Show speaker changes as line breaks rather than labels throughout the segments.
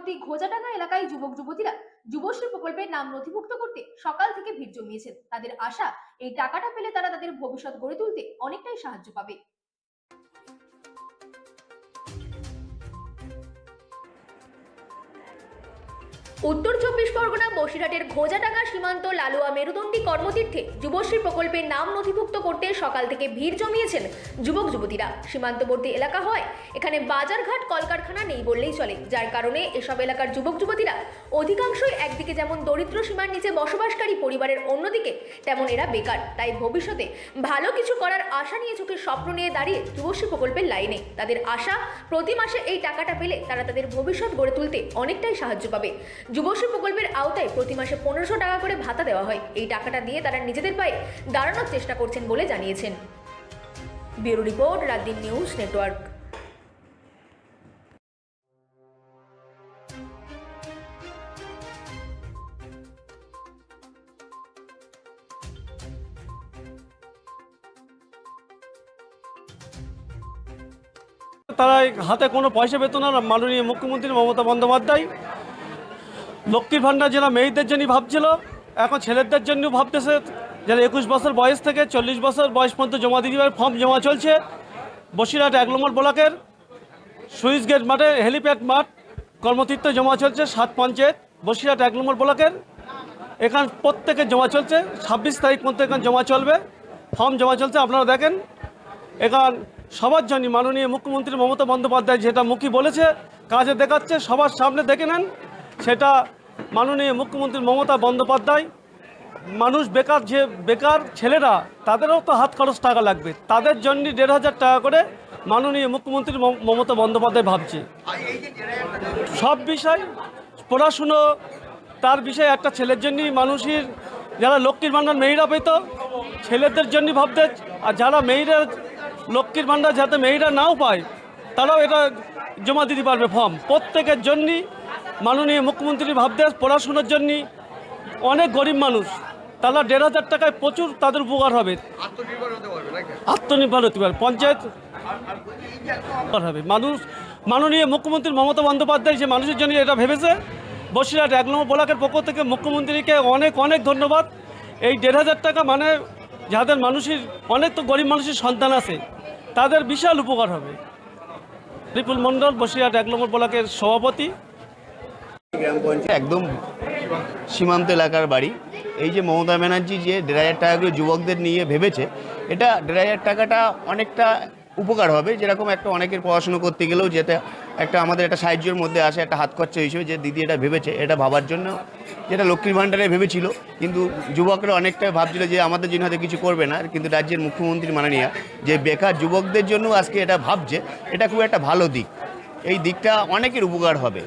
সীমান্তবর্তী ঘোজাডাঙ্গা এলাকায় যুবক যুবতীরা যুবশ্রী প্রকল্পের নাম নথিভুক্ত করতে সকাল থেকে ভিড় জমিয়েছেন। তাদের আশা, এই টাকাটা পেলে তারা তাদের ভবিষ্যৎ গড়ে তুলতে অনেকটাই সাহায্য পাবে। উত্তর 24 পরগনা বসিরহাটের ঘোজাডাঙ্গা সীমান্ত লালুয়া মেরুদণ্ডী কর্মতীর্থে যুবশ্রী প্রকল্পের নাম নথিভুক্ত করতে সকাল থেকে ভিড় জমিয়েছেন যুবক যুবতীরা। সীমান্তবর্তী এলাকা হয়, এখানে বাজারঘাট কলকারখানা নেই বললেই চলে, যার কারণে এসব এলাকার যুবক যুবতীরা অধিকাংশই একদিকে যেমন দরিদ্র সীমার নিচে বসবাসকারী পরিবারের, অন্যদিকে তেমন এরা বেকার। তাই ভবিষ্যতে ভালো কিছু করার আশা নিয়ে চোখের স্বপ্ন নিয়ে দাঁড়িয়ে যুবশ্রী প্রকল্পের লাইনে। তাদের আশা, প্রতি মাসে এই টাকাটা পেলে তারা তাদের ভবিষ্যৎ গড়ে তুলতে অনেকটাই সাহায্য পাবে। যুবশ্রী প্রকল্পের আওতায় প্রতি মাসে 1500 টাকা করে ভাতা দেওয়া হয়। এই টাকাটা দিয়ে তারা নিজেদের পায়ে দাঁড়ানোর চেষ্টা করছেন বলে জানিয়েছেন। Bureau report, রাতদিন news network.
তারা হাতে কোনো পয়সা পেত না। মাননীয় মুখ্যমন্ত্রী মমতা বন্দ্যোপাধ্যায় লক্ষ্মীর ভাণ্ডার যারা মেয়েদের জন্য ভাবছিল, এখন ছেলেদের জন্য ভাবতেছে। যারা 21 বছর বয়স থেকে 40 বছর বয়স পর্যন্ত জমা দিয়ে দেওয়ার ফর্ম জমা চলছে। বসিরহাট 1 নম্বর ব্লকের সুইচ গেট মাঠে, হেলিপ্যাড মাঠ কর্মতীর্থে জমা চলছে। 7 পঞ্চায়েত বসিরহাট 1 নম্বর ব্লকের এখান প্রত্যেকের জমা চলছে। 26 তারিখ পর্যন্ত এখান জমা চলবে, ফর্ম জমা চলছে। আপনারা দেখেন, এখান সবার জন্য মাননীয় মুখ্যমন্ত্রী মমতা বন্দ্যোপাধ্যায় যেটা মুখী বলেছে, কাজে দেখাচ্ছে। সবার সামনে দেখে নেন, সেটা মাননীয় মুখ্যমন্ত্রী মমতা বন্দ্যোপাধ্যায়। মানুষ বেকার, যে বেকার ছেলেরা, তাদেরও তো হাত খরচ টাকা লাগবে, তাদের জন্য 1500 টাকা করে মাননীয় মুখ্যমন্ত্রী মমতা বন্দ্যোপাধ্যায় ভাবছে। সব বিষয়, পড়াশুনো, তার বিষয়ে একটা ছেলের জন্যই মানুষের, যারা লক্ষ্মীর ভাণ্ডার মেয়েরা পেত, ছেলেদের জন্য ভাবতে। আর যারা মেয়েরা লক্ষ্মীর ভাণ্ডার যাতে মেয়েরা নাও পায়, তারাও এটা জমা দিতে পারবে ফর্ম। প্রত্যেকের জন্যই মাননীয় মুখ্যমন্ত্রী ভাবতে। পড়াশোনার জন্য অনেক গরিব মানুষ, তারা 1500 টাকায় প্রচুর তাদের উপকার হবে, আত্মনির্ভর হতে পারে, পঞ্চায়েত হবে। মানুষ, মাননীয় মুখ্যমন্ত্রী মমতা বন্দ্যোপাধ্যায় যে মানুষের জন্য এটা ভেবেছে। বসিরহাট 1 নম্বর ব্লকের পক্ষ থেকে মুখ্যমন্ত্রীকে অনেক অনেক ধন্যবাদ। এই 1500 টাকা মানে যাদের মানুষের, অনেক তো গরিব মানুষের সন্তান আছে, তাদের বিশাল উপকার হবে। রিপুল মণ্ডল, বসিরহাট 1 নম্বর ব্লকের সভাপতি।
একদম সীমান্ত এলাকার বাড়ি। এই যে মমতা ব্যানার্জি যে 1500 টাকা করে যুবকদের নিয়ে ভেবেছে, এটা 1500 টাকাটা অনেকটা উপকার হবে। যেরকম একটা অনেকের পড়াশুনো করতে গেলেও যেটা একটা আমাদের একটা সাহায্যের মধ্যে আসে, একটা হাত খরচা হিসেবে যে দিদি এটা ভেবেছে, এটা ভাবার জন্য, যেটা লক্ষ্মীর ভাণ্ডারে ভেবেছিল। কিন্তু যুবকরা অনেকটাই ভাবছিল যে আমাদের জন্য হয়তো কিছু করবে না, কিন্তু রাজ্যের মুখ্যমন্ত্রী মাননীয়া যে বেকার যুবকদের জন্য আজকে এটা ভাবছে, এটা খুব একটা ভালো দিক। এই দিকটা অনেকের উপকার হবে।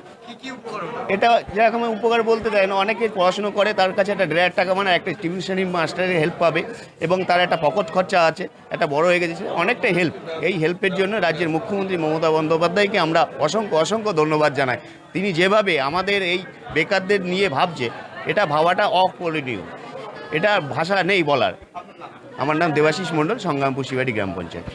এটা যেরকম উপকার বলতে দেয় না, অনেকে পড়াশুনো করে, তার কাছে একটা 1500 টাকা মানে একটা টিউশনি মাস্টারের হেল্প পাবে, এবং তার একটা পকেট খরচা আছে, একটা বড় হয়ে গেছে, অনেকটা হেল্প। এই হেল্পের জন্য রাজ্যের মুখ্যমন্ত্রী মমতা বন্দ্যোপাধ্যায়কে আমরা অসংখ্য অসংখ্য ধন্যবাদ জানাই। তিনি যেভাবে আমাদের এই বেকারদের নিয়ে ভাবছে, এটা ভাবাটা অকল্পনীয়, এটা ভাষা নেই বলার। আমার নাম দেবাশিস মণ্ডল, সংগ্রামপুর শিবাড়ি গ্রাম পঞ্চায়েত।